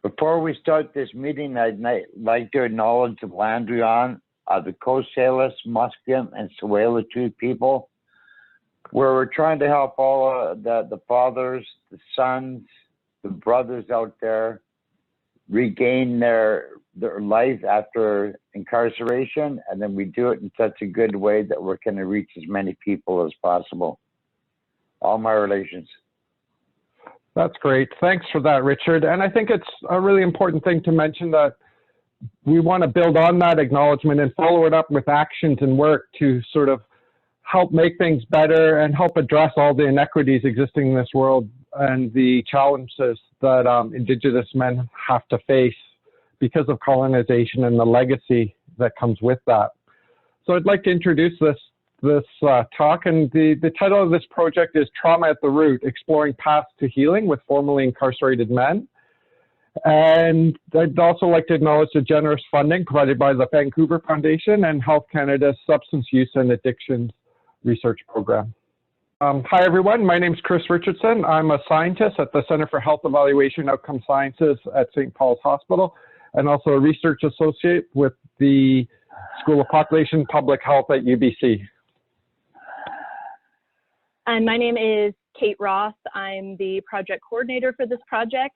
Before we start this meeting, I'd like to acknowledge the land we're on, the Coast Salish, Musqueam, and Tsleil-Waututh people, where we're trying to help all the fathers, the sons, the brothers out there regain their life after incarceration, and then we do it in such a good way that we're going to reach as many people as possible. All my relations. That's great. Thanks for that, Richard. And I think it's a really important thing to mention that we want to build on that acknowledgement and follow it up with actions and work to sort of help make things better and help address all the inequities existing in this world and the challenges that Indigenous men have to face because of colonization and the legacy that comes with that. So I'd like to introduce this talk, and the title of this project is Trauma at the Root, Exploring Paths to Healing with Formerly Incarcerated Men. And I'd also like to acknowledge the generous funding provided by the Vancouver Foundation and Health Canada's Substance Use and Addictions Research Program. Hi everyone, my name is Chris Richardson. I'm a scientist at the Center for Health Evaluation Outcome Sciences at St. Paul's Hospital, and also a research associate with the School of Population Public Health at UBC. And my name is Kate Ross. I'm the project coordinator for this project.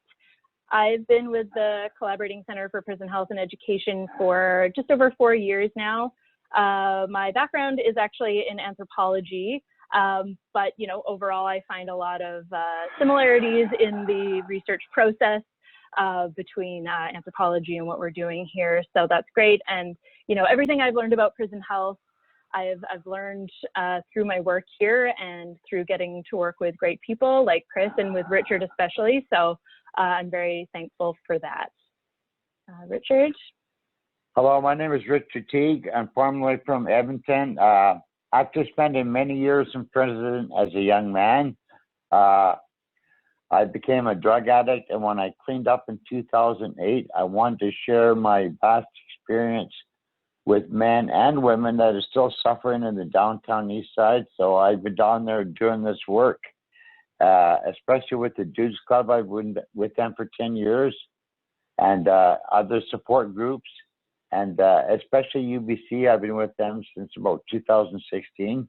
I've been with the Collaborating Center for Prison Health and Education for just over 4 years now. My background is actually in anthropology, but overall I find a lot of similarities in the research process between anthropology and what we're doing here. So that's great. And everything I've learned about prison health, I've learned through my work here and through getting to work with great people like Chris and with Richard especially. So I'm very thankful for that. Richard? Hello, my name is Richard Teague. I'm formerly from Edmonton. After spending many years in prison as a young man, I became a drug addict, and when I cleaned up in 2008, I wanted to share my vast experience with men and women that are still suffering in the downtown east side. So I've been down there doing this work, especially with the Dudes Club. I've been with them for 10 years, and other support groups, and especially UBC. I've been with them since about 2016,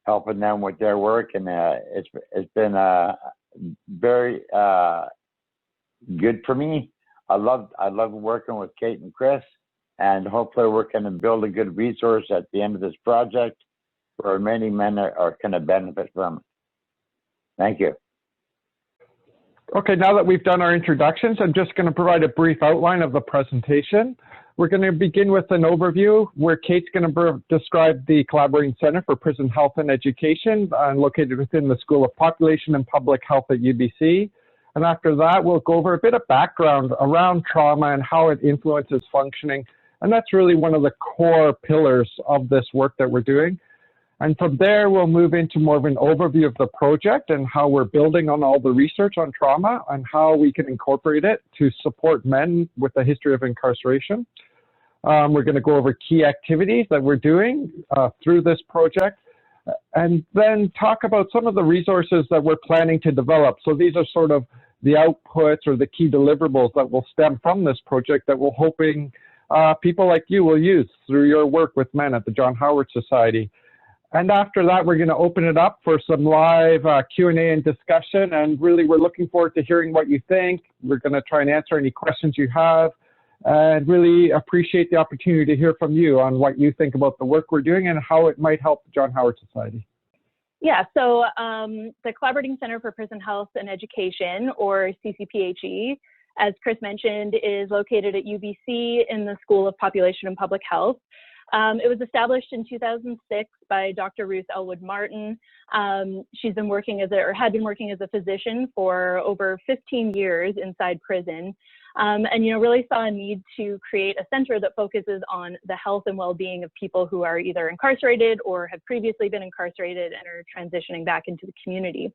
helping them with their work, and it's been very good for me. I love working with Kate and Chris, and hopefully we're going to build a good resource at the end of this project where many men are going to benefit from it. Thank you. Okay, now that we've done our introductions, I'm just going to provide a brief outline of the presentation. We're going to begin with an overview where Kate's going to describe the Collaborating Center for Prison Health and Education located within the School of Population and Public Health at UBC. And after that, we'll go over a bit of background around trauma and how it influences functioning. And that's really one of the core pillars of this work that we're doing. And from there, we'll move into more of an overview of the project and how we're building on all the research on trauma and how we can incorporate it to support men with a history of incarceration. We're going to go over key activities that we're doing through this project, and then talk about some of the resources that we're planning to develop. So these are sort of the outputs or the key deliverables that will stem from this project that we're hoping people like you will use through your work with men at the John Howard Society. And after that, we're going to open it up for some live Q&A and discussion. And really, we're looking forward to hearing what you think. We're going to try and answer any questions you have, and really appreciate the opportunity to hear from you on what you think about the work we're doing and how it might help the John Howard Society. Yeah, so the Collaborating Center for Prison Health and Education, or ccphe, as Chris mentioned, is located at UBC in the School of Population and Public Health. It was established in 2006 by Dr. Ruth Elwood Martin. She's been working had been working as a physician for over 15 years inside prison, and really saw a need to create a center that focuses on the health and well-being of people who are either incarcerated or have previously been incarcerated and are transitioning back into the community.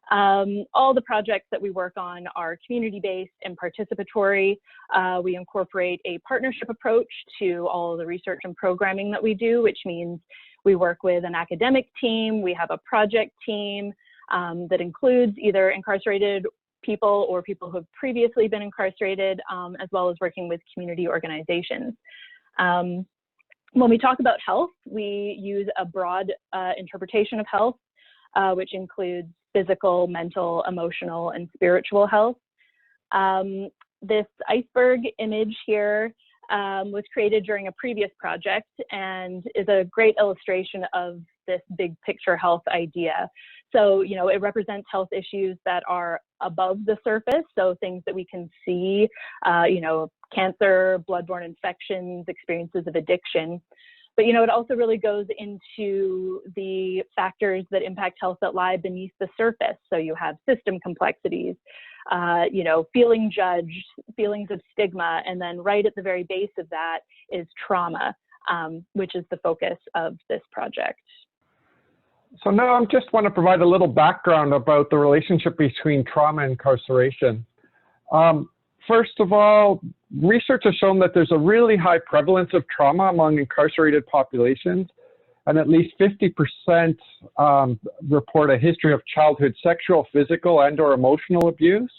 All the projects that we work on are community-based and participatory. We incorporate a partnership approach to all of the research and programming that we do, which means we work with an academic team, we have a project team that includes either incarcerated people or people who have previously been incarcerated, as well as working with community organizations. When we talk about health, we use a broad interpretation of health, which includes physical, mental, emotional, and spiritual health. This iceberg image here was created during a previous project and is a great illustration of this big picture health idea. So, you know, it represents health issues that are above the surface, so things that we can see, you know, cancer, bloodborne infections, experiences of addiction. But, you know, it also really goes into the factors that impact health that lie beneath the surface. So you have system complexities, you know, feeling judged, feelings of stigma, and then right at the very base of that is trauma, which is the focus of this project. So now I just want to provide a little background about the relationship between trauma and incarceration. First of all, research has shown that there's a really high prevalence of trauma among incarcerated populations, and at least 50% report a history of childhood sexual, physical, and/or emotional abuse.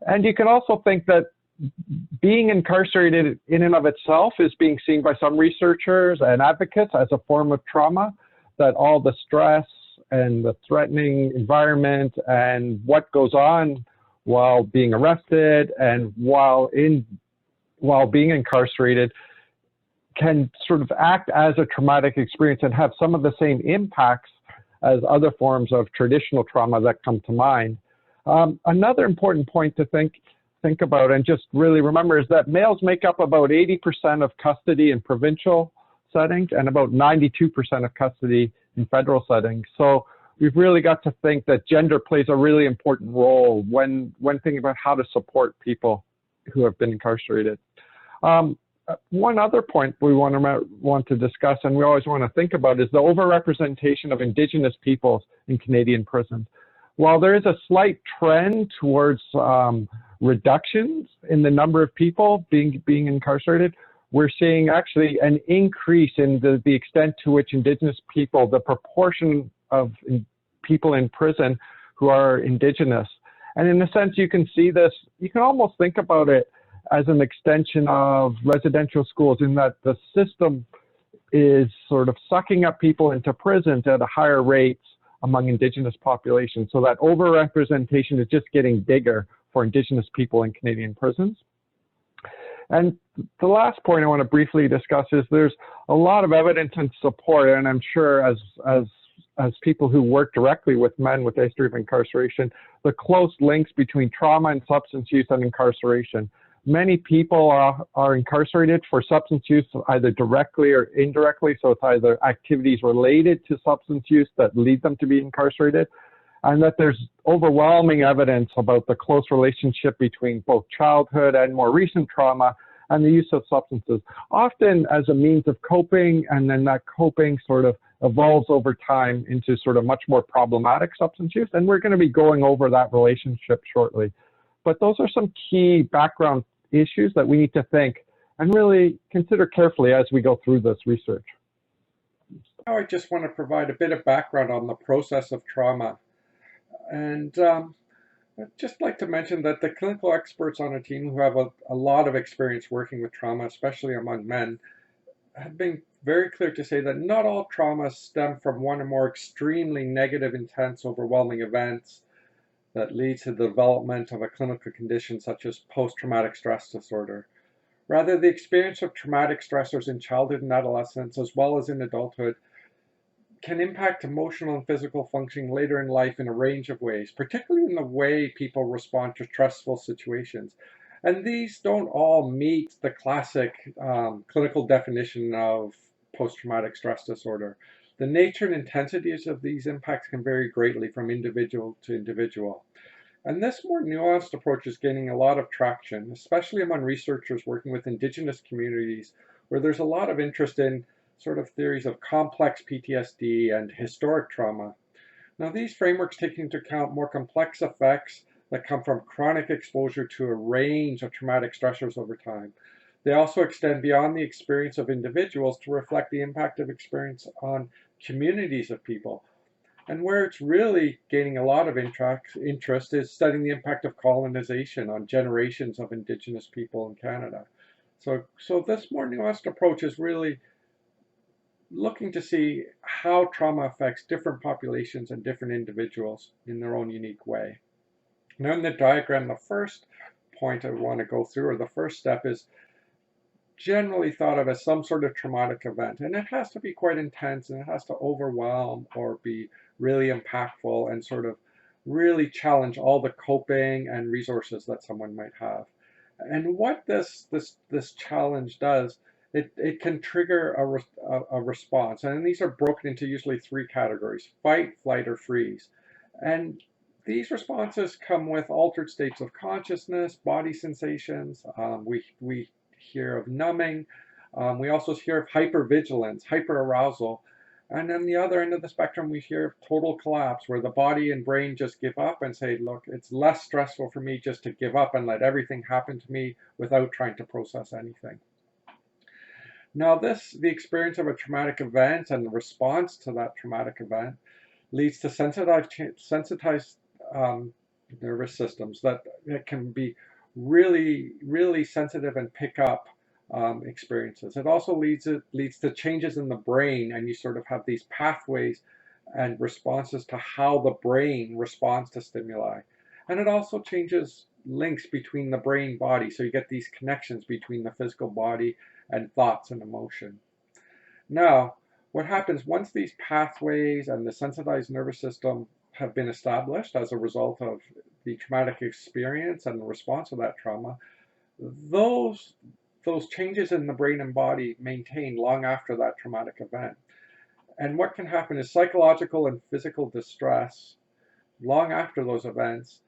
And you can also think that being incarcerated in and of itself is being seen by some researchers and advocates as a form of trauma, that all the stress and the threatening environment and what goes on while being arrested and while being incarcerated can sort of act as a traumatic experience and have some of the same impacts as other forms of traditional trauma that come to mind. Another important point to think about and just really remember is that males make up about 80% of custody in provincial settings and about 92% of custody in federal settings. So we've really got to think that gender plays a really important role when thinking about how to support people who have been incarcerated. One other point we want to discuss, and we always want to think about, is the overrepresentation of Indigenous peoples in Canadian prisons. While there is a slight trend towards reductions in the number of people being incarcerated, we're seeing actually an increase in the extent to which Indigenous people, the proportion of people in prison who are Indigenous. And in a sense, you can see this, you can almost think about it as an extension of residential schools, in that the system is sort of sucking up people into prisons at a higher rates among Indigenous populations. So that overrepresentation is just getting bigger for Indigenous people in Canadian prisons. And the last point I want to briefly discuss is there's a lot of evidence and support, and I'm sure as people who work directly with men with a history of incarceration, the close links between trauma and substance use and incarceration. Many people are incarcerated for substance use either directly or indirectly, so it's either activities related to substance use that lead them to be incarcerated, and that there's overwhelming evidence about the close relationship between both childhood and more recent trauma and the use of substances, often as a means of coping, and then that coping sort of evolves over time into sort of much more problematic substance use, and we're going to be going over that relationship shortly. But those are some key background issues that we need to think and really consider carefully as we go through this research. Now I just want to provide a bit of background on the process of trauma. And I'd just like to mention that the clinical experts on our team who have a lot of experience working with trauma, especially among men, have been very clear to say that not all traumas stem from one or more extremely negative, intense, overwhelming events that lead to the development of a clinical condition such as post-traumatic stress disorder. Rather, the experience of traumatic stressors in childhood and adolescence, as well as in adulthood, can impact emotional and physical functioning later in life in a range of ways, particularly in the way people respond to stressful situations. And these don't all meet the classic clinical definition of post-traumatic stress disorder. The nature and intensities of these impacts can vary greatly from individual to individual. And this more nuanced approach is gaining a lot of traction, especially among researchers working with Indigenous communities, where there's a lot of interest in sort of theories of complex PTSD and historic trauma. Now, these frameworks take into account more complex effects that come from chronic exposure to a range of traumatic stressors over time. They also extend beyond the experience of individuals to reflect the impact of experience on communities of people. And where it's really gaining a lot of interest is studying the impact of colonization on generations of Indigenous people in Canada. So this more nuanced approach is really looking to see how trauma affects different populations and different individuals in their own unique way. Now in the diagram, the first point I want to go through, or the first step, is generally thought of as some sort of traumatic event. And it has to be quite intense, and it has to overwhelm or be really impactful and sort of really challenge all the coping and resources that someone might have. And what this challenge does, it can trigger a response. And these are broken into usually three categories: fight, flight, or freeze. And these responses come with altered states of consciousness, body sensations. We hear of numbing. We also hear of hypervigilance, hyperarousal. And on the other end of the spectrum, we hear of total collapse, where the body and brain just give up and say, look, it's less stressful for me just to give up and let everything happen to me without trying to process anything. Now, the experience of a traumatic event and the response to that traumatic event leads to sensitized nervous systems that can be really, really sensitive and pick up experiences. It also leads to changes in the brain, and you sort of have these pathways and responses to how the brain responds to stimuli. And it also changes links between the brain body, so you get these connections between the physical body and thoughts and emotion. Now, what happens once these pathways and the sensitized nervous system have been established as a result of the traumatic experience and the response to that trauma, those changes in the brain and body maintain long after that traumatic event. And what can happen is psychological and physical distress long after those events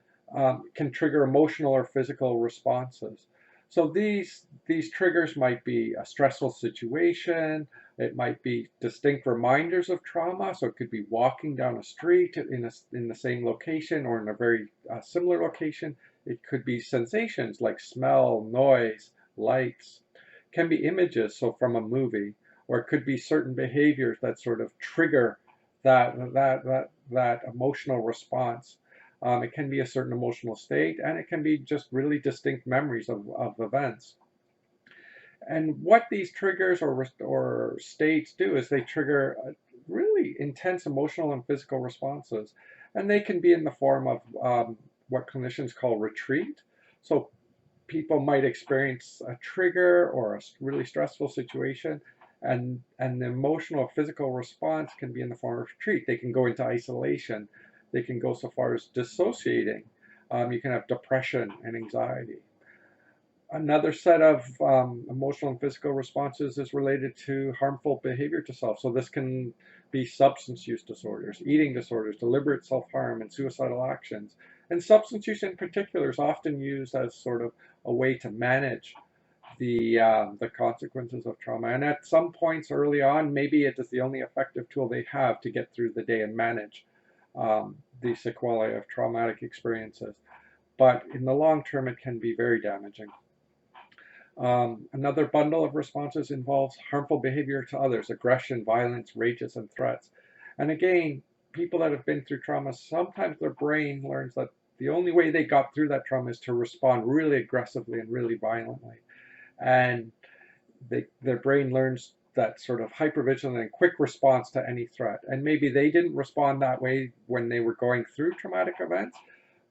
can trigger emotional or physical responses. So these triggers might be a stressful situation. It might be distinct reminders of trauma. So it could be walking down a street in the same location or in a very similar location. It could be sensations like smell, noise, lights. It can be images, so from a movie, or it could be certain behaviors that sort of trigger that emotional response. It can be a certain emotional state, and it can be just really distinct memories of events. And what these triggers or states do is they trigger really intense emotional and physical responses. And they can be in the form of what clinicians call retreat. So people might experience a trigger or a really stressful situation, and the emotional or physical response can be in the form of retreat. They can go into isolation. They can go so far as dissociating. You can have depression and anxiety. Another set of emotional and physical responses is related to harmful behavior to self. So this can be substance use disorders, eating disorders, deliberate self-harm, and suicidal actions. And substance use in particular is often used as sort of a way to manage the consequences of trauma. And at some points early on, maybe it is the only effective tool they have to get through the day and manage the sequelae of traumatic experiences. But in the long term, it can be very damaging. Another bundle of responses involves harmful behavior to others: aggression, violence, rages, and threats. And again, people that have been through trauma, sometimes their brain learns that the only way they got through that trauma is to respond really aggressively and really violently. And their brain learns that sort of hypervigilant and quick response to any threat. And maybe they didn't respond that way when they were going through traumatic events,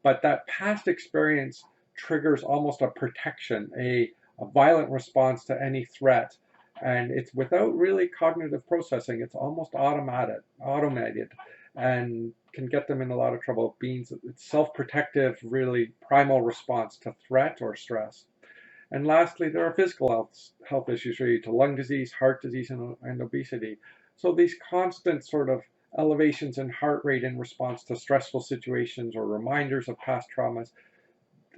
but that past experience triggers almost a protection, a violent response to any threat. And it's without really cognitive processing. It's almost automated, and can get them in a lot of trouble. It's self-protective, really primal response to threat or stress. And lastly, there are physical health issues related to lung disease, heart disease, and obesity. So these constant sort of elevations in heart rate in response to stressful situations or reminders of past traumas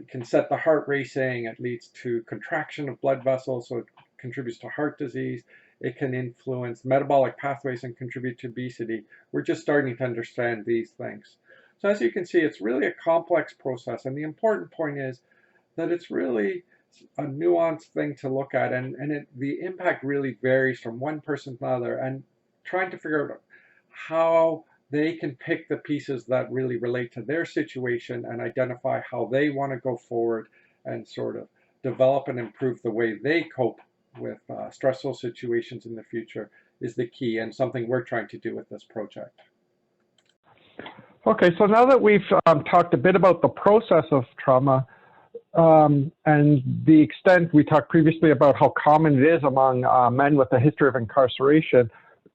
can set the heart racing. It leads to contraction of blood vessels, so it contributes to heart disease. It can influence metabolic pathways and contribute to obesity. We're just starting to understand these things. So as you can see, it's really a complex process, and the important point is that it's really a nuanced thing to look at, and the impact really varies from one person to another, and trying to figure out how they can pick the pieces that really relate to their situation and identify how they want to go forward and sort of develop and improve the way they cope with stressful situations in the future is the key, and something we're trying to do with this project. Okay, so now that we've talked a bit about the process of trauma and the extent, we talked previously about how common it is among men with a history of incarceration,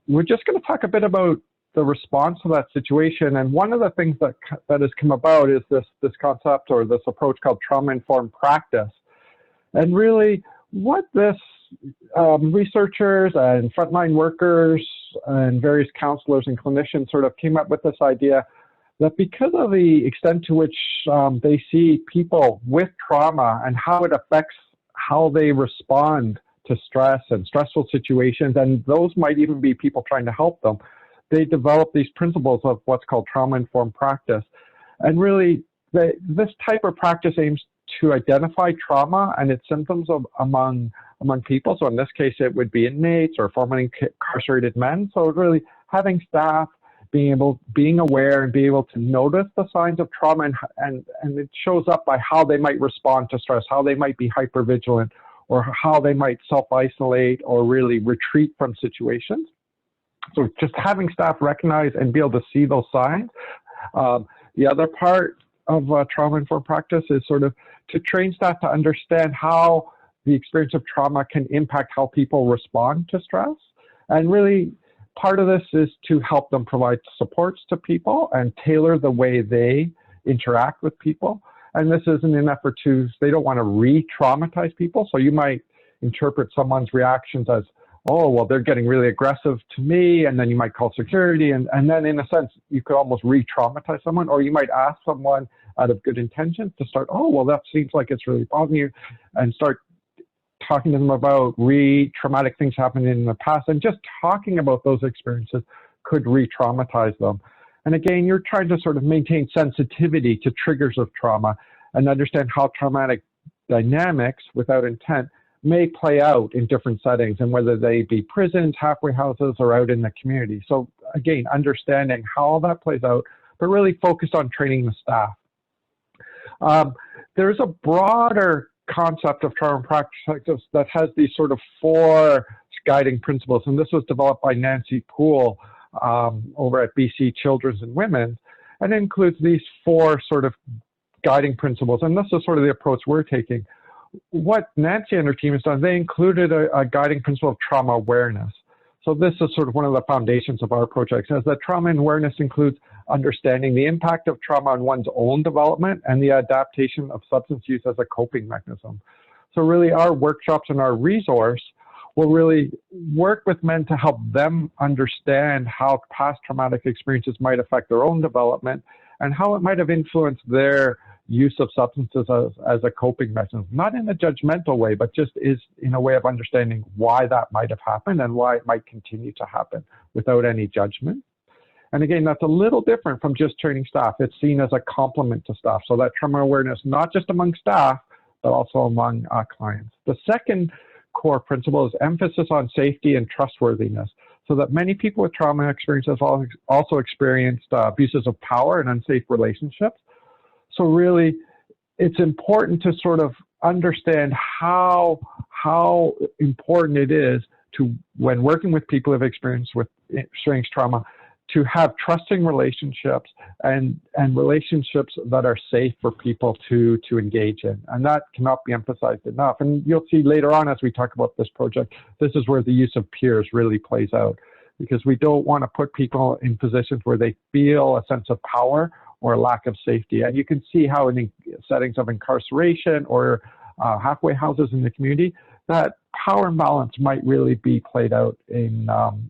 we're just going to talk a bit about the response to that situation. And one of the things that has come about is this concept or this approach called trauma-informed practice. And really what this researchers and frontline workers and various counselors and clinicians sort of came up with this idea that because of the extent to which they see people with trauma and how it affects how they respond to stress and stressful situations, and those might even be people trying to help them, they develop these principles of what's called trauma-informed practice. And really, this type of practice aims to identify trauma and its symptoms among people. So in this case, it would be inmates or formerly incarcerated men. So really having staff being aware and be able to notice the signs of trauma, and it shows up by how they might respond to stress, how they might be hypervigilant, or how they might self-isolate or really retreat from situations. So just having staff recognize and be able to see those signs. The other part of trauma-informed practice is sort of to train staff to understand how the experience of trauma can impact how people respond to stress. And really, part of this is to help them provide supports to people and tailor the way they interact with people. And this is in an effort to, they don't want to re-traumatize people. So you might interpret someone's reactions as, oh, well, they're getting really aggressive to me, and then you might call security, and then in a sense, you could almost re-traumatize someone, or you might ask someone out of good intentions to start, oh, well, that seems like it's really bothering you, and start talking to them about traumatic things happening in the past, and just talking about those experiences could re-traumatize them. And again, you're trying to sort of maintain sensitivity to triggers of trauma and understand how traumatic dynamics without intent may play out in different settings, and whether they be prisons, halfway houses, or out in the community. So again, understanding how all that plays out, but really focused on training the staff. There's a broader concept of trauma practice that has these sort of 4 guiding principles, and this was developed by Nancy Poole over at BC Children's and Women's, and it includes these 4 sort of guiding principles, and this is sort of the approach we're taking. What Nancy and her team has done, they included a guiding principle of trauma awareness. So this is sort of one of the foundations of our project, as that trauma awareness includes understanding the impact of trauma on one's own development and the adaptation of substance use as a coping mechanism. So really our workshops and our resource will really work with men to help them understand how past traumatic experiences might affect their own development and how it might have influenced their use of substances as a coping mechanism, not in a judgmental way, but just is in a way of understanding why that might have happened and why it might continue to happen without any judgment. And again, that's a little different from just training staff. It's seen as a complement to staff. So that trauma awareness, not just among staff, but also among clients. The second core principle is emphasis on safety and trustworthiness, so that many people with trauma experiences also experienced abuses of power and unsafe relationships. So really, it's important to sort of understand how important it is to, when working with people who have experienced with strange trauma, to have trusting relationships and relationships that are safe for people to engage in. And that cannot be emphasized enough. And you'll see later on as we talk about this project, this is where the use of peers really plays out, because we don't want to put people in positions where they feel a sense of power or a lack of safety. And you can see how in settings of incarceration or halfway houses in the community, that power imbalance might really be played out in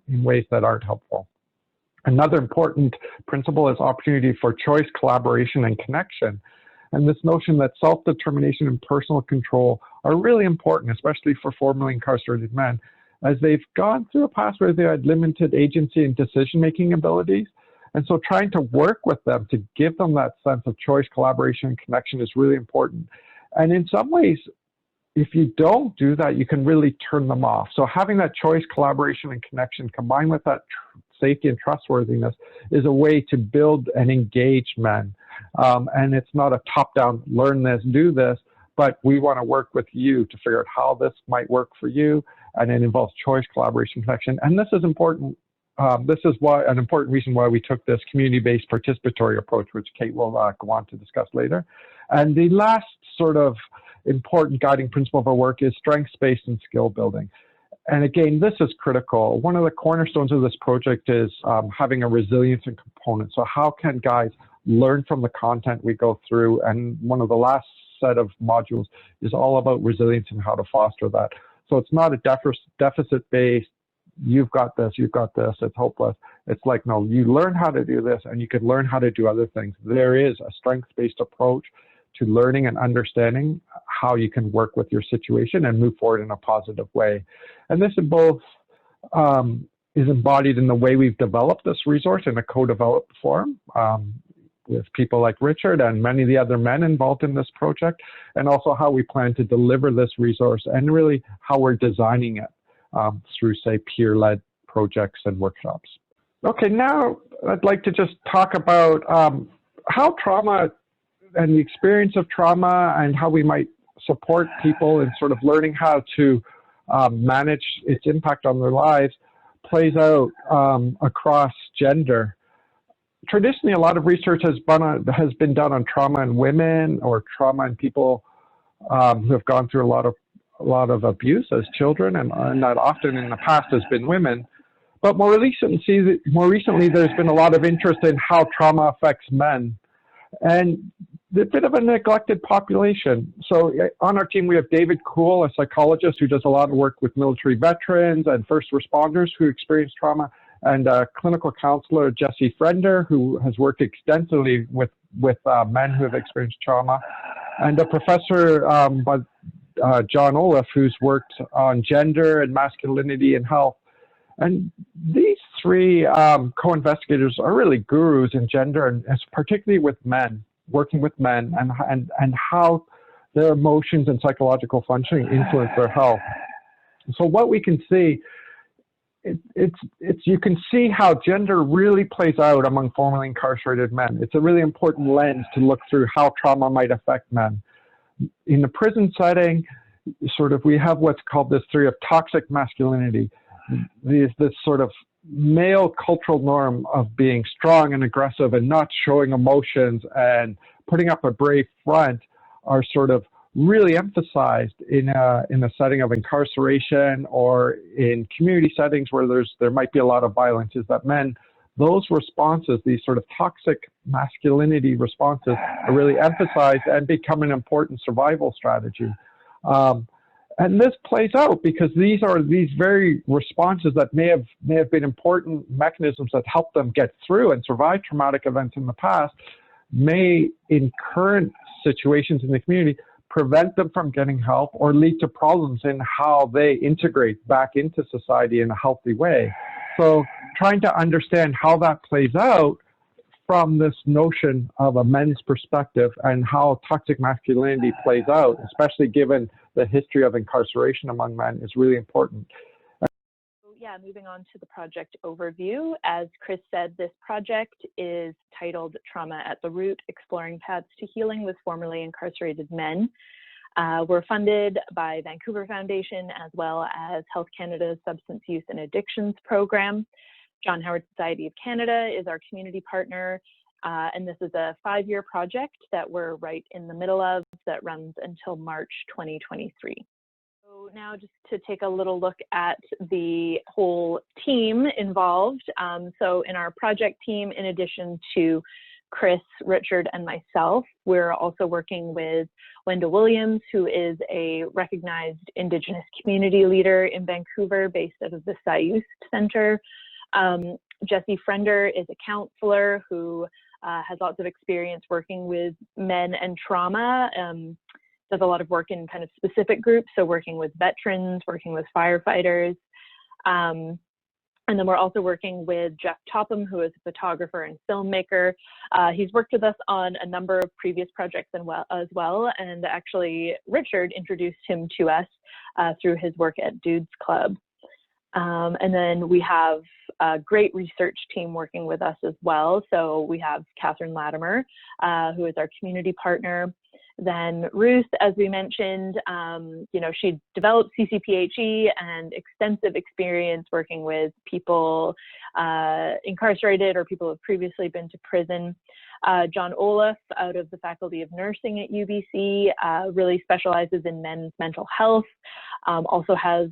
ways that aren't helpful. Another important principle is opportunity for choice, collaboration, and connection. And this notion that self-determination and personal control are really important, especially for formerly incarcerated men, as they've gone through a past where they had limited agency and decision-making abilities. And so trying to work with them to give them that sense of choice, collaboration, and connection is really important. And in some ways, if you don't do that, you can really turn them off. So having that choice, collaboration, and connection combined with that safety and trustworthiness is a way to build and engage men. And it's not a top-down, learn this, do this, but we want to work with you to figure out how this might work for you. And it involves choice, collaboration, connection. And this is important. This is an important reason why we took this community-based participatory approach, which Kate will go on to discuss later. And the last sort of important guiding principle of our work is strengths-based and skill building. And again, this is critical. One of the cornerstones of this project is having a resilience and component. So how can guys learn from the content we go through? And one of the last set of modules is all about resilience and how to foster that. So it's not a deficit-based, you've got this, it's hopeless. It's like, no, you learn how to do this and you can learn how to do other things. There is a strengths-based approach to learning and understanding how you can work with your situation and move forward in a positive way. And this is both is embodied in the way we've developed this resource in a co-developed form with people like Richard and many of the other men involved in this project, and also how we plan to deliver this resource and really how we're designing it through, say, peer-led projects and workshops. Okay, now I'd like to just talk about how trauma and the experience of trauma and how we might support people in sort of learning how to manage its impact on their lives plays out across gender. Traditionally, a lot of research has been done on trauma in women or trauma in people who have gone through a lot of abuse as children, and that often in the past has been women. But more recently, there's been a lot of interest in how trauma affects men. And they're a bit of a neglected population. So on our team, we have David Kuhl, a psychologist who does a lot of work with military veterans and first responders who experience trauma, and a clinical counselor, Jesse Frender, who has worked extensively with men who have experienced trauma, and a professor, John Olaf, who's worked on gender and masculinity and health. And these three co-investigators are really gurus in gender, and particularly with men, working with men, and how their emotions and psychological functioning influence their health. So what we can see, you can see how gender really plays out among formerly incarcerated men. It's a really important lens to look through how trauma might affect men. In the prison setting, we have what's called this theory of toxic masculinity. This sort of male cultural norm of being strong and aggressive and not showing emotions and putting up a brave front are sort of really emphasized in a setting of incarceration or in community settings where there might be a lot of violence. Is that men, those responses, these sort of toxic masculinity responses, are really emphasized and become an important survival strategy. And this plays out because these are these very responses that may have been important mechanisms that help them get through and survive traumatic events in the past, may in current situations in the community prevent them from getting help or lead to problems in how they integrate back into society in a healthy way. So trying to understand how that plays out from this notion of a men's perspective and how toxic masculinity plays out, especially given the history of incarceration among men, is really important. Yeah, moving on to the project overview. As Chris said, this project is titled Trauma at the Root, Exploring Paths to Healing with Formerly Incarcerated Men. We're funded by Vancouver Foundation as well as Health Canada's Substance Use and Addictions Program. John Howard Society of Canada is our community partner, and this is a 5-year project that we're right in the middle of that runs until March 2023. So now just to take a little look at the whole team involved. So in our project team, in addition to Chris, Richard, and myself, we're also working with Wenda Williams, who is a recognized Indigenous community leader in Vancouver based out of the Sayust Center. Jesse Frender is a counselor who has lots of experience working with men and trauma, does a lot of work in kind of specific groups, so working with veterans, working with firefighters. And then we're also working with Jeff Topham, who is a photographer and filmmaker. He's worked with us on a number of previous projects as well, and actually Richard introduced him to us through his work at Dudes Club. And then we have a great research team working with us as well. So we have Catherine Latimer, who is our community partner. Then Ruth, as we mentioned, she developed ccphe and extensive experience working with people incarcerated or people who have previously been to prison. John Olaf, out of the Faculty of Nursing at UBC, really specializes in men's mental health, also has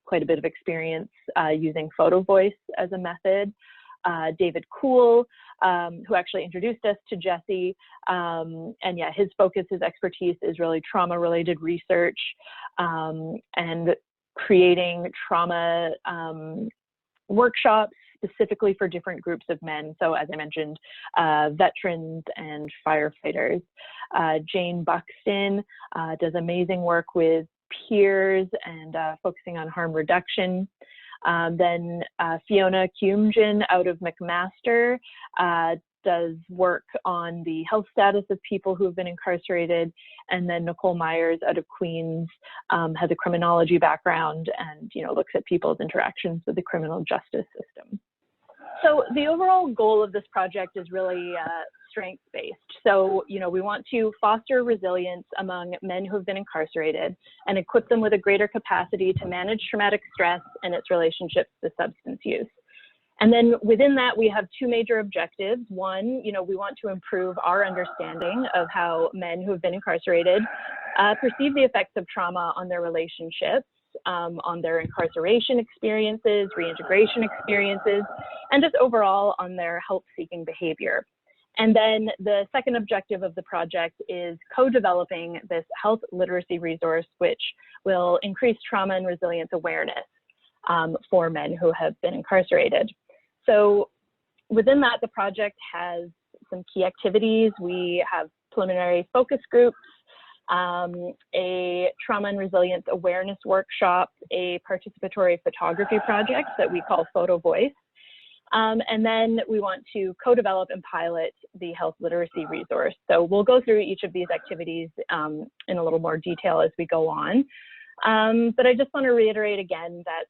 quite a bit of experience using photo voice as a method. David Kuhl, who actually introduced us to Jesse. And yeah, his focus, his expertise is really trauma-related research and creating trauma workshops specifically for different groups of men. So as I mentioned, veterans and firefighters. Jane Buxton does amazing work with peers and focusing on harm reduction. Then Fiona Kiumjin out of McMaster does work on the health status of people who have been incarcerated. And then Nicole Myers out of Queens has a criminology background and looks at people's interactions with the criminal justice system. So the overall goal of this project is really strengths-based. So, we want to foster resilience among men who have been incarcerated and equip them with a greater capacity to manage traumatic stress and its relationships to substance use. And then within that, we have two major objectives. One, we want to improve our understanding of how men who have been incarcerated perceive the effects of trauma on their relationships, on their incarceration experiences, reintegration experiences, and just overall on their help-seeking behavior. And then the second objective of the project is co-developing this health literacy resource, which will increase trauma and resilience awareness for men who have been incarcerated. So within that, the project has some key activities. We have preliminary focus groups, a trauma and resilience awareness workshop, a participatory photography project that we call Photo Voice. And then we want to co-develop and pilot the health literacy resource. So we'll go through each of these activities in a little more detail as we go on. But I just want to reiterate again that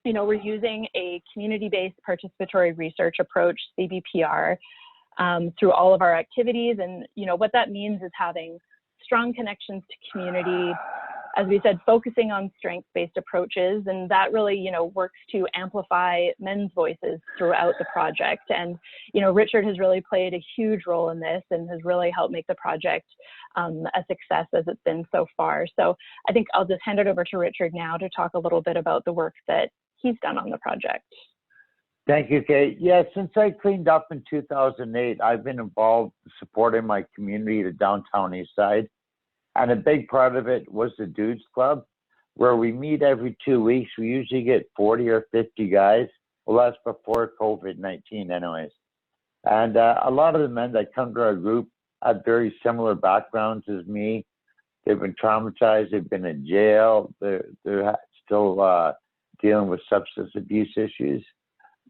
we're using a community-based participatory research approach, CBPR, through all of our activities. And what that means is having strong connections to community, as we said, focusing on strengths-based approaches, and that really, works to amplify men's voices throughout the project. And, Richard has really played a huge role in this and has really helped make the project a success as it's been so far. So I think I'll just hand it over to Richard now to talk a little bit about the work that he's done on the project. Thank you, Kate. Yeah, since I cleaned up in 2008, I've been involved supporting my community, the downtown east side. And a big part of it was the Dudes Club, where we meet every 2 weeks. We usually get 40 or 50 guys. Well, that's before COVID-19 anyways. And a lot of the men that come to our group have very similar backgrounds as me. They've been traumatized. They've been in jail. They're still dealing with substance abuse issues.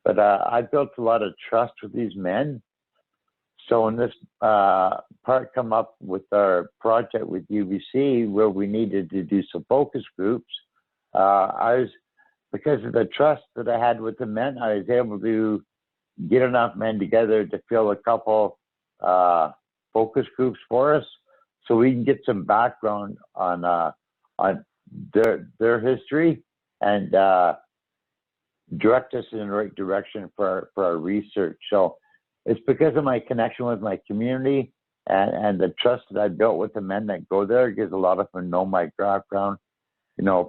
But I built a lot of trust with these men. So when this part come up with our project with UBC, where we needed to do some focus groups, because of the trust that I had with the men, I was able to get enough men together to fill a couple focus groups for us, so we can get some background on their history and direct us in the right direction for our research. So it's because of my connection with my community and the trust that I built with the men that go there, because a lot of them know my background,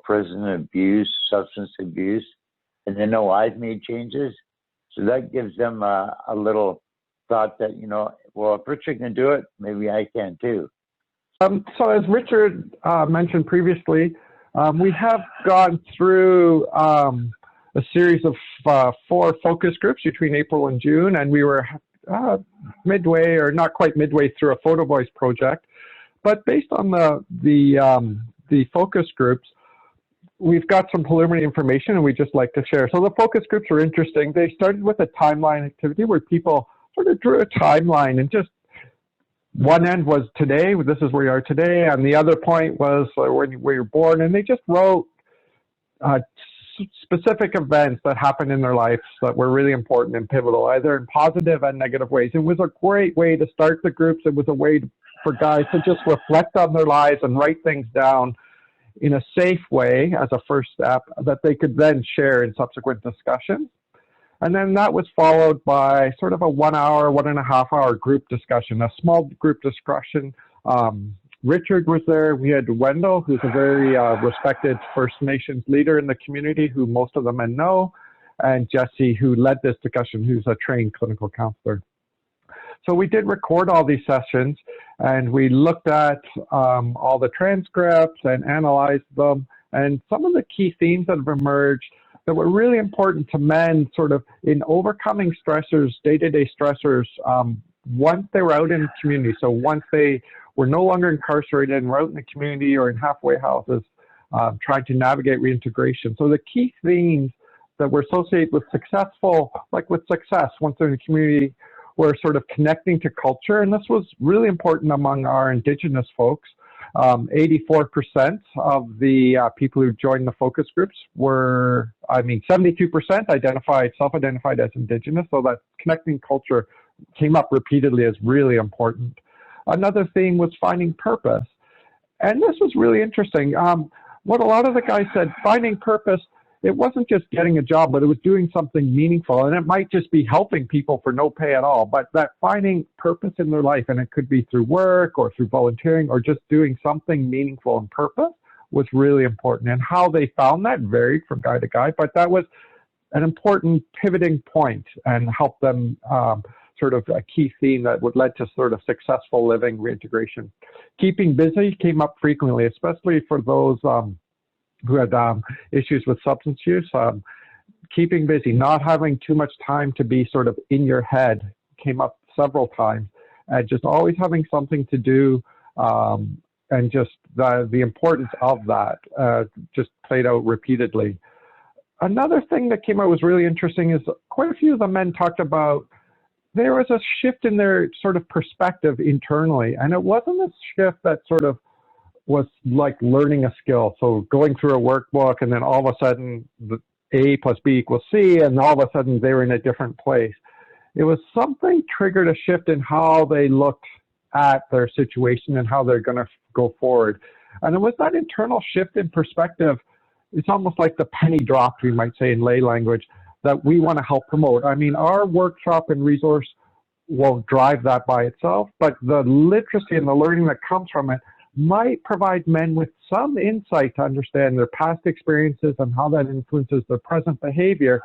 prison abuse, substance abuse, and they know I've made changes. So that gives them a little thought that, well, if Richard can do it, maybe I can too. So as Richard mentioned previously, we have gone through a series of 4 focus groups between April and June, and we were midway, or not quite midway, through a photo voice project. But based on the focus groups, we've got some preliminary information, and we'd just like to share. So the focus groups are interesting. They started with a timeline activity where people sort of drew a timeline, and just one end was today, this is where you are today, and the other point was when you were born, and they just wrote specific events that happened in their lives that were really important and pivotal, either in positive and negative ways. It was a great way to start the groups. It was a way for guys to just reflect on their lives and write things down in a safe way as a first step that they could then share in subsequent discussions. And then that was followed by sort of a 1 hour, 1.5 hour group discussion, a small group discussion. Richard was there. We had Wendell, who's a very respected First Nations leader in the community, who most of the men know, and Jesse, who led this discussion, who's a trained clinical counselor. So we did record all these sessions, and we looked at all the transcripts and analyzed them. And some of the key themes that have emerged that were really important to men sort of in overcoming stressors, day-to-day stressors, once they were out in the community. So once they were no longer incarcerated and were out in the community or in halfway houses, trying to navigate reintegration. So the key themes that were associated with successful, like with success once they're in the community, were sort of connecting to culture. And this was really important among our Indigenous folks. 84% of the people who joined the focus groups were, 72% self-identified as Indigenous, so that connecting culture came up repeatedly as really important. Another theme was finding purpose. And this was really interesting. What a lot of the guys said, finding purpose, it wasn't just getting a job, but it was doing something meaningful. And it might just be helping people for no pay at all, but that finding purpose in their life, and it could be through work or through volunteering or just doing something meaningful and purpose, was really important. And how they found that varied from guy to guy, but that was an important pivoting point and helped them sort of a key theme that would lead to sort of successful living reintegration. Keeping busy came up frequently, especially for those who had issues with substance use. Keeping busy, not having too much time to be sort of in your head came up several times. Just always having something to do, and just the importance of that just played out repeatedly. Another thing that came out was really interesting is quite a few of the men talked about there was a shift in their sort of perspective internally. And it wasn't a shift that sort of was like learning a skill. So going through a workbook and then all of a sudden the A plus B equals C, and all of a sudden they were in a different place. It was something triggered a shift in how they looked at their situation and how they're going to go forward. And it was that internal shift in perspective. It's almost like the penny dropped, we might say in lay language, that we want to help promote. I mean, our workshop and resource won't drive that by itself, but the literacy and the learning that comes from it might provide men with some insight to understand their past experiences and how that influences their present behavior,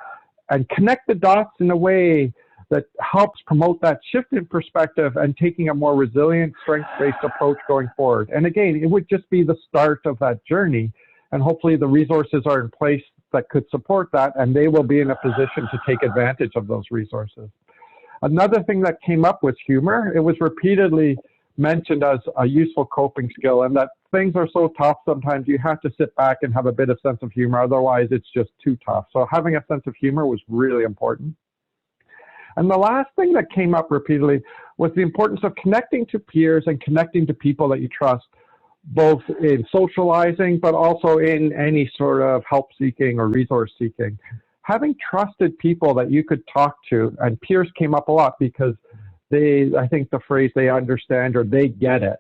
and connect the dots in a way that helps promote that shift in perspective and taking a more resilient, strength-based approach going forward. And again, it would just be the start of that journey, and hopefully the resources are in place that could support that, and they will be in a position to take advantage of those resources. Another thing that came up was humor. It was repeatedly mentioned as a useful coping skill, and that things are so tough sometimes you have to sit back and have a bit of sense of humor, otherwise it's just too tough. So having a sense of humor was really important. And the last thing that came up repeatedly was the importance of connecting to peers and connecting to people that you trust, both in socializing, but also in any sort of help seeking or resource seeking. Having trusted people that you could talk to, and peers came up a lot because they, I think the phrase they understand or they get it,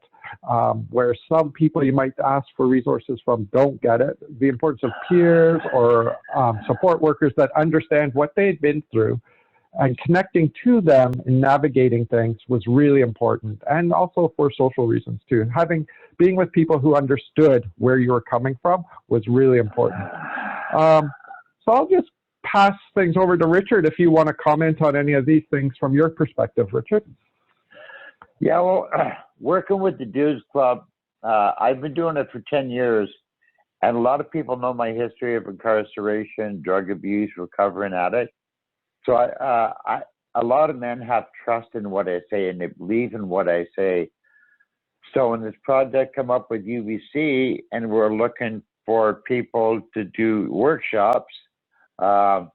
where some people you might ask for resources from don't get it. The importance of peers or support workers that understand what they'd been through and connecting to them in navigating things was really important, and also for social reasons too. Being with people who understood where you were coming from was really important. So I'll just pass things over to Richard if you want to comment on any of these things from your perspective, Richard. Yeah, well, working with the Dudes Club, I've been doing it for 10 years, and a lot of people know my history of incarceration, drug abuse, recovering addict. So a lot of men have trust in what I say, and they believe in what I say. So when this project come up with UBC, and we're looking for people to do workshops, a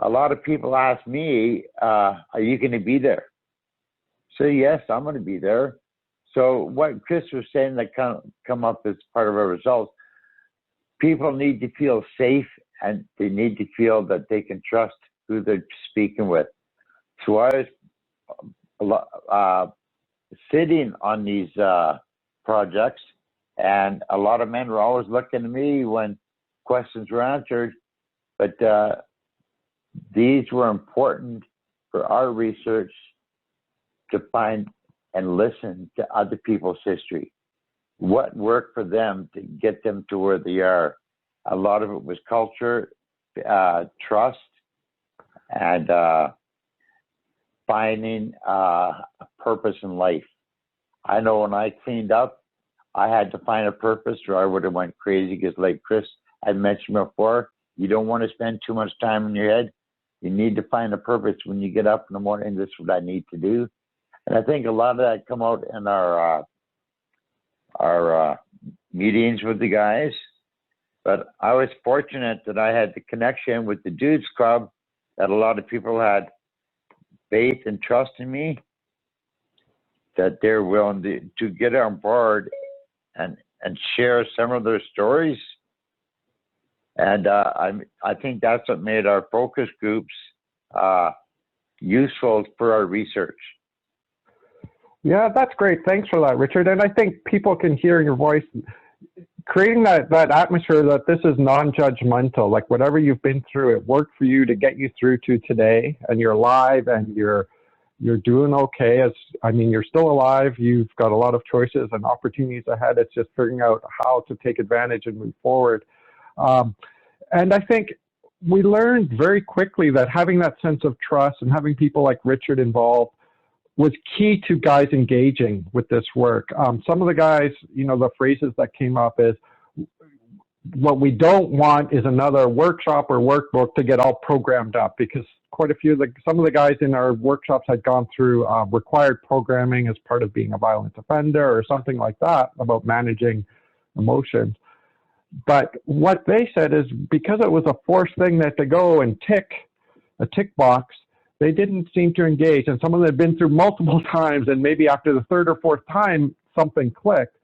lot of people ask me, are you going to be there? So yes, I'm going to be there. So what Chris was saying that come up as part of our results, people need to feel safe and they need to feel that they can trust who they're speaking with. So I was sitting on these projects, and a lot of men were always looking at me when questions were answered, but these were important for our research to find and listen to other people's history. What worked for them to get them to where they are? A lot of it was culture, trust, and finding a purpose in life. I know when I cleaned up, I had to find a purpose or I would have went crazy, because like Chris had mentioned before, you don't want to spend too much time in your head. You need to find a purpose when you get up in the morning. This is what I need to do. And I think a lot of that come out in our meetings with the guys. But I was fortunate that I had the connection with the Dudes Club, that a lot of people had faith and trust in me, that they're willing to get on board and share some of their stories. And I think that's what made our focus groups useful for our research. Yeah, that's great. Thanks for that, Richard. And I think people can hear your voice, creating that atmosphere that this is non-judgmental, like whatever you've been through, it worked for you to get you through to today, and you're alive and you're doing okay. You're still alive. You've got a lot of choices and opportunities ahead. It's just figuring out how to take advantage and move forward. And I think we learned very quickly that having that sense of trust and having people like Richard involved was key to guys engaging with this work. Some of the guys, the phrases that came up is, what we don't want is another workshop or workbook to get all programmed up, because quite a few, some of the guys in our workshops had gone through required programming as part of being a violent offender or something like that about managing emotions. But what they said is, because it was a forced thing that they go and tick a tick box, they didn't seem to engage. And some of them had been through multiple times, and maybe after the third or fourth time, something clicked.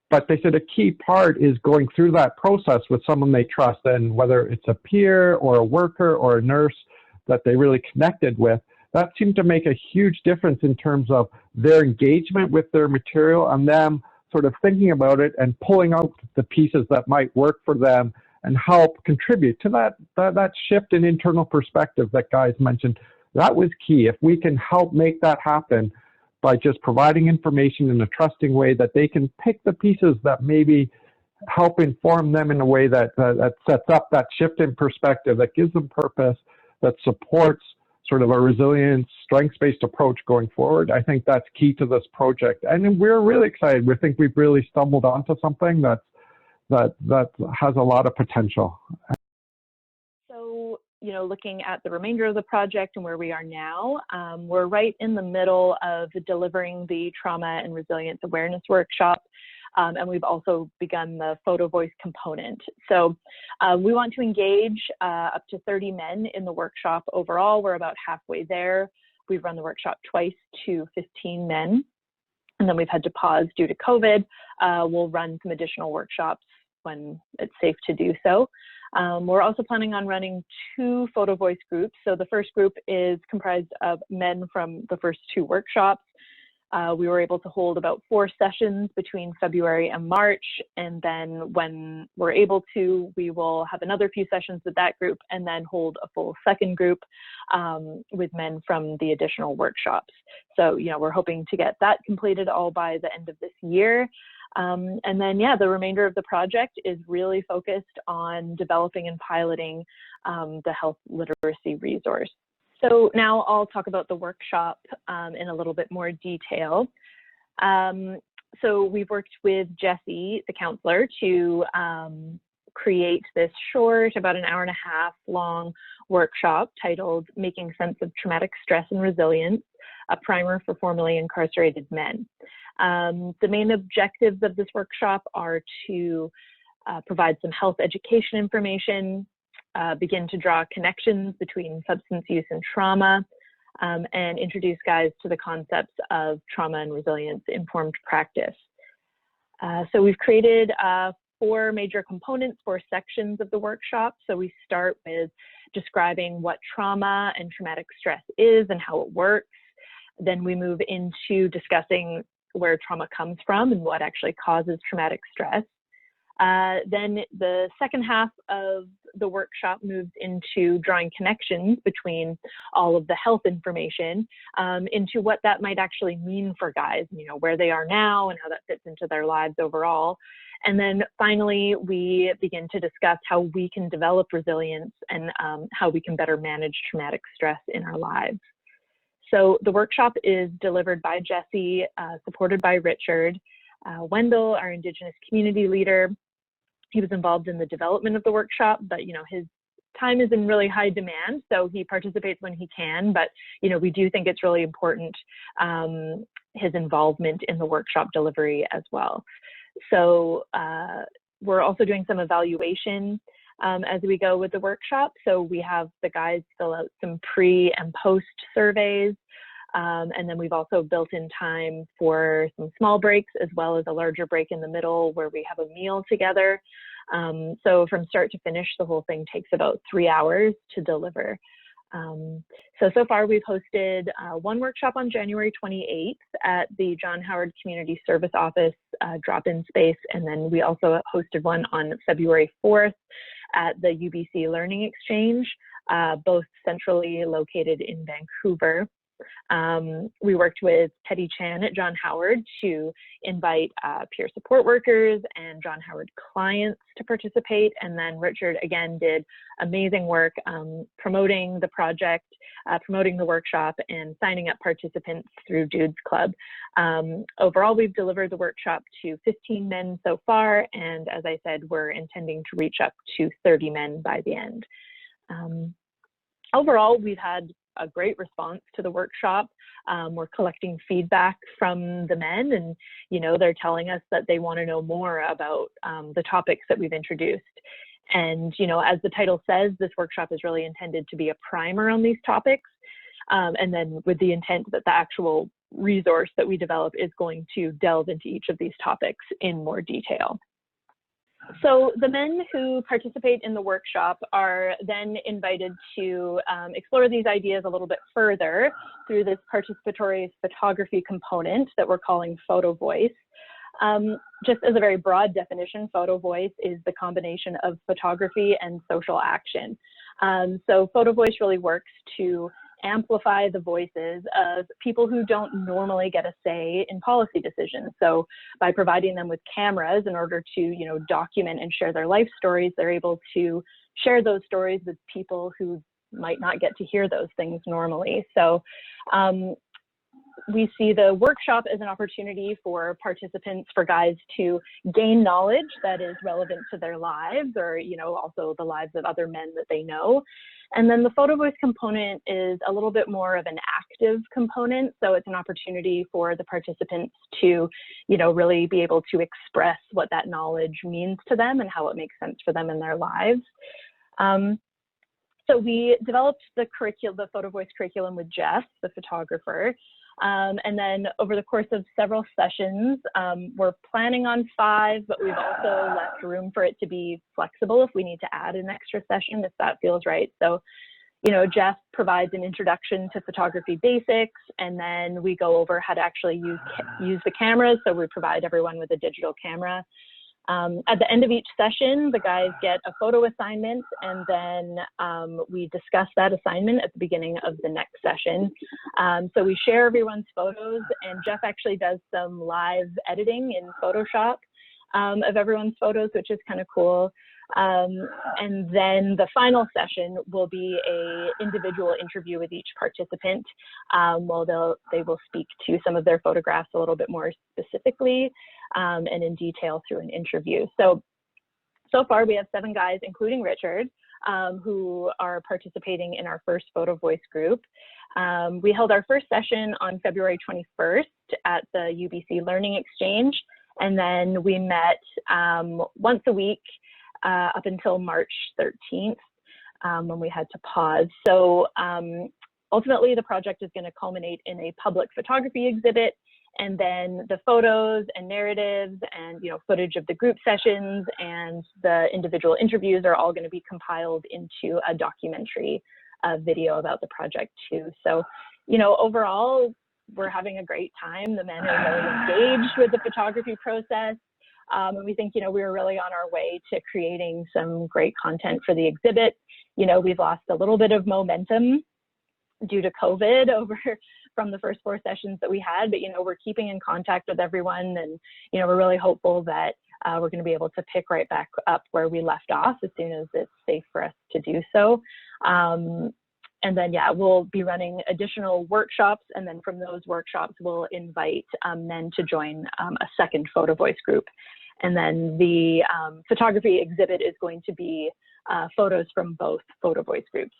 But they said a key part is going through that process with someone they trust, and whether it's a peer or a worker or a nurse that they really connected with, that seemed to make a huge difference in terms of their engagement with their material and them sort of thinking about it and pulling out the pieces that might work for them and help contribute to that shift in internal perspective that guys mentioned. That was key. If we can help make that happen by just providing information in a trusting way, that they can pick the pieces that maybe help inform them in a way that sets up that shift in perspective, that gives them purpose, that supports sort of a resilient, strengths-based approach going forward. I think that's key to this project. And we're really excited. We think we've really stumbled onto something that has a lot of potential. So, looking at the remainder of the project and where we are now, we're right in the middle of delivering the Trauma and Resilience Awareness Workshop. And we've also begun the photo voice component. So we want to engage up to 30 men in the workshop overall. We're about halfway there. We've run the workshop twice to 15 men, and then we've had to pause due to COVID. We'll run some additional workshops when it's safe to do so. We're also planning on running 2 photo voice groups. So the first group is comprised of men from the first 2 workshops. We were able to hold about 4 sessions between February and March, and then when we're able to, we will have another few sessions with that group and then hold a full second group with men from the additional workshops. So, we're hoping to get that completed all by the end of this year. And then, the remainder of the project is really focused on developing and piloting the health literacy resource. So now I'll talk about the workshop in a little bit more detail. So we've worked with Jessie, the counselor, to create this short, about an hour and a half long workshop titled Making Sense of Traumatic Stress and Resilience, a primer for formerly incarcerated men. The main objectives of this workshop are to provide some health education information, begin to draw connections between substance use and trauma, and introduce guys to the concepts of trauma and resilience informed practice. So we've created 4 major components, 4 sections of the workshop. So we start with describing what trauma and traumatic stress is and how it works. Then we move into discussing where trauma comes from and what actually causes traumatic stress. Then the second half of the workshop moves into drawing connections between all of the health information into what that might actually mean for guys, you know, where they are now and how that fits into their lives overall. And then finally, we begin to discuss how we can develop resilience and how we can better manage traumatic stress in our lives. So the workshop is delivered by Jesse, supported by Richard. Wendell, our Indigenous community leader, he was involved in the development of the workshop, but you know, his time is in really high demand, so he participates when he can. But you know, we do think it's really important, his involvement in the workshop delivery as well. So we're also doing some evaluation as we go with the workshop. So we have the guys fill out some pre and post surveys. And then we've also built in time for some small breaks as well as a larger break in the middle where we have a meal together. So from start to finish, the whole thing takes about 3 hours to deliver. So far we've hosted 1 workshop on January 28th at the John Howard Community Service Office drop-in space. And then we also hosted one on February 4th at the UBC Learning Exchange, both centrally located in Vancouver. We worked with Teddy Chan at John Howard to invite peer support workers and John Howard clients to participate. And then Richard again did amazing work promoting the project, promoting the workshop, and signing up participants through Dudes Club. Overall, we've delivered the workshop to 15 men so far. And as I said, we're intending to reach up to 30 men by the end. Overall, we've had a great response to the workshop. We're collecting feedback from the men, and you know, they're telling us that they want to know more about the topics that we've introduced. And you know, as the title says, this workshop is really intended to be a primer on these topics, and then with the intent that the actual resource that we develop is going to delve into each of these topics in more detail. So the men who participate in the workshop are then invited to explore these ideas a little bit further through this participatory photography component that we're calling Photo Voice. Just as a very broad definition, Photo Voice is the combination of photography and social action. So Photo Voice really works to amplify the voices of people who don't normally get a say in policy decisions. So by providing them with cameras in order to, you know, document and share their life stories, they're able to share those stories with people who might not get to hear those things normally. So we see the workshop as an opportunity for participants, for guys to gain knowledge that is relevant to their lives, or, you know, also the lives of other men that they know. And then the Photo Voice component is a little bit more of an active component. So it's an opportunity for the participants to, you know, really be able to express what that knowledge means to them and how it makes sense for them in their lives. So we developed the Photo Voice curriculum with Jeff, the photographer. And then over the course of several sessions, we're planning on 5, but we've also left room for it to be flexible if we need to add an extra session, if that feels right. So, you know, Jeff provides an introduction to photography basics, and then we go over how to actually use the cameras. So we provide everyone with a digital camera. At the end of each session, the guys get a photo assignment, and then we discuss that assignment at the beginning of the next session. So we share everyone's photos, and Jeff actually does some live editing in Photoshop of everyone's photos, which is kind of cool. And then the final session will be an individual interview with each participant. They will speak to some of their photographs a little bit more specifically and in detail through an interview. So far we have 7 guys, including Richard, who are participating in our first Photo Voice group. We held our first session on February 21st at the UBC Learning Exchange, and then we met once a week up until March 13th when we had to pause. So ultimately the project is going to culminate in a public photography exhibit And then the photos and narratives and, you know, footage of the group sessions and the individual interviews are all going to be compiled into a documentary video about the project too. So, you know, overall, we're having a great time. The men are really engaged with the photography process. And we think, you know, we're really on our way to creating some great content for the exhibit. You know, we've lost a little bit of momentum due to COVID from the first 4 sessions that we had, but, you know, we're keeping in contact with everyone, and, you know, we're really hopeful that we're going to be able to pick right back up where we left off as soon as it's safe for us to do so. And then, yeah, we'll be running additional workshops, and then from those workshops, we'll invite men to join a second photo voice group. And then the photography exhibit is going to be photos from both photo voice groups.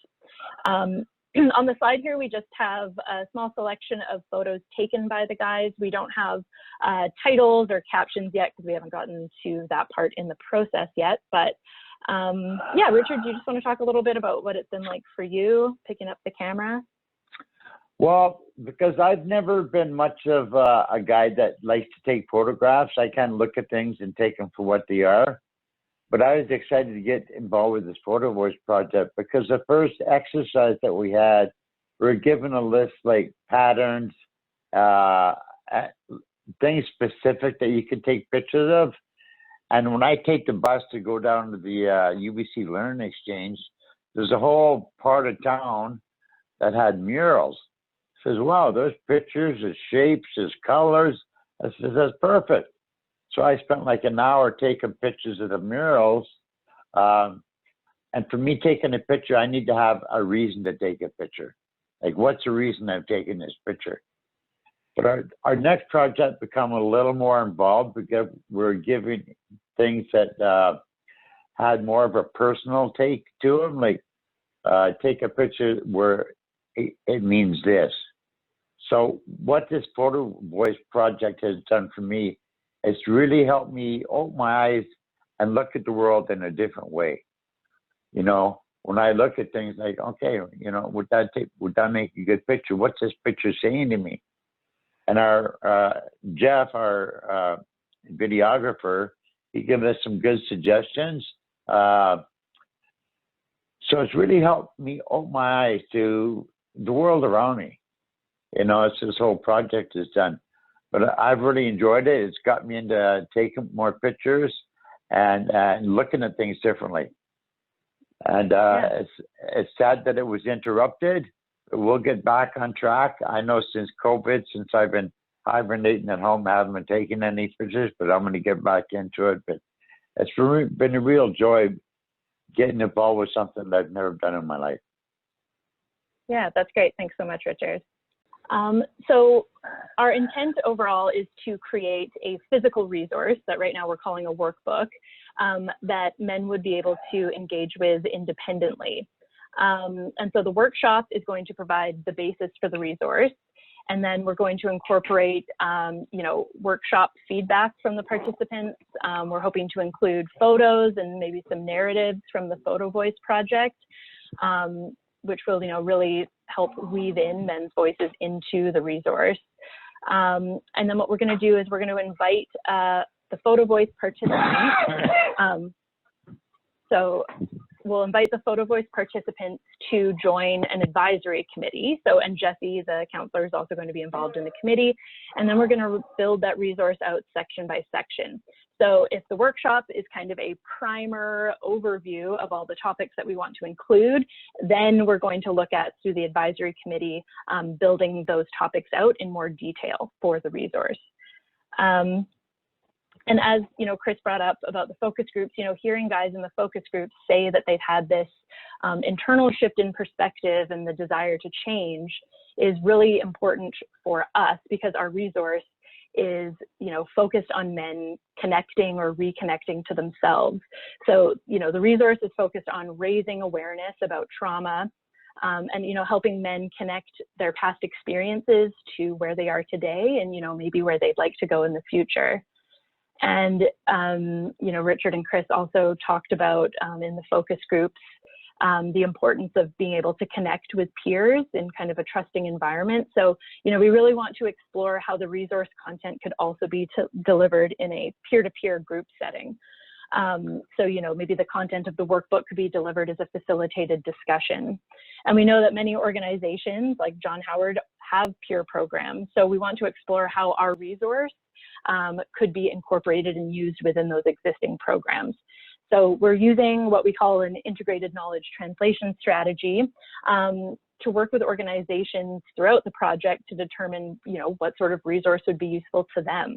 On the slide here, we just have a small selection of photos taken by the guys. We don't have titles or captions yet because we haven't gotten to that part in the process yet. But yeah, Richard, do you just want to talk a little bit about what it's been like for you picking up the camera? Well, because I've never been much of a guy that likes to take photographs, I kind of look at things and take them for what they are. But I was excited to get involved with this photo voice project because the first exercise that we had, we were given a list like patterns, things specific that you could take pictures of. And when I take the bus to go down to the UBC Learning Exchange, there's a whole part of town that had murals. I says, wow, there's pictures, there's shapes, there's colors. I says, that's perfect. So I spent like an hour taking pictures of the murals. And for me taking a picture, I need to have a reason to take a picture. Like, what's the reason I'm taking this picture? But our next project become a little more involved because we're giving things that had more of a personal take to them. Like, take a picture where it means this. So what this photo voice project has done for me, it's really helped me open my eyes and look at the world in a different way. You know, when I look at things like, okay, you know, would that make a good picture? What's this picture saying to me? And our Jeff, our videographer, he gave us some good suggestions. So it's really helped me open my eyes to the world around me. You know, it's this whole project is done. But I've really enjoyed it. It's got me into taking more pictures and looking at things differently. And it's sad that it was interrupted. We'll get back on track. I know since COVID, since I've been hibernating at home, I haven't been taking any pictures, but I'm going to get back into it. But it's been a real joy getting involved with something that I've never done in my life. Yeah, that's great. Thanks so much, Richard. So our intent overall is to create a physical resource that right now we're calling a workbook that men would be able to engage with independently. And so the workshop is going to provide the basis for the resource. And then we're going to incorporate, you know, workshop feedback from the participants. We're hoping to include photos and maybe some narratives from the Photo Voice project, which will, you know, really help weave in men's voices into the resource. And then what we're going to do is we're going to invite the Photo Voice participants. So we'll invite the Photo Voice participants to join an advisory committee. So, and Jesse, the counselor, is also going to be involved in the committee. And then we're going to build that resource out section by section. So if the workshop is kind of a primer overview of all the topics that we want to include, then we're going to look at, through the advisory committee, building those topics out in more detail for the resource. And as, you know, Chris brought up about the focus groups, you know, hearing guys in the focus groups say that they've had this internal shift in perspective and the desire to change is really important for us, because our resource is, you know, focused on men connecting or reconnecting to themselves. So, you know, the resource is focused on raising awareness about trauma and, you know, helping men connect their past experiences to where they are today and, you know, maybe where they'd like to go in the future. And, you know, Richard and Chris also talked about in the focus groups the importance of being able to connect with peers in kind of a trusting environment. So, we really want to explore how the resource content could also be delivered in a peer-to-peer group setting. So, maybe the content of the workbook could be delivered as a facilitated discussion. And we know that many organizations like John Howard have peer programs. So we want to explore how our resource could be incorporated and used within those existing programs. So we're using what we call an integrated knowledge translation strategy to work with organizations throughout the project to determine, what sort of resource would be useful to them.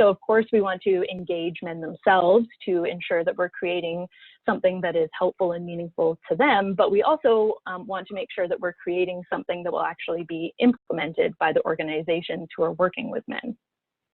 So of course, we want to engage men themselves to ensure that we're creating something that is helpful and meaningful to them, but we also want to make sure that we're creating something that will actually be implemented by the organizations who are working with men.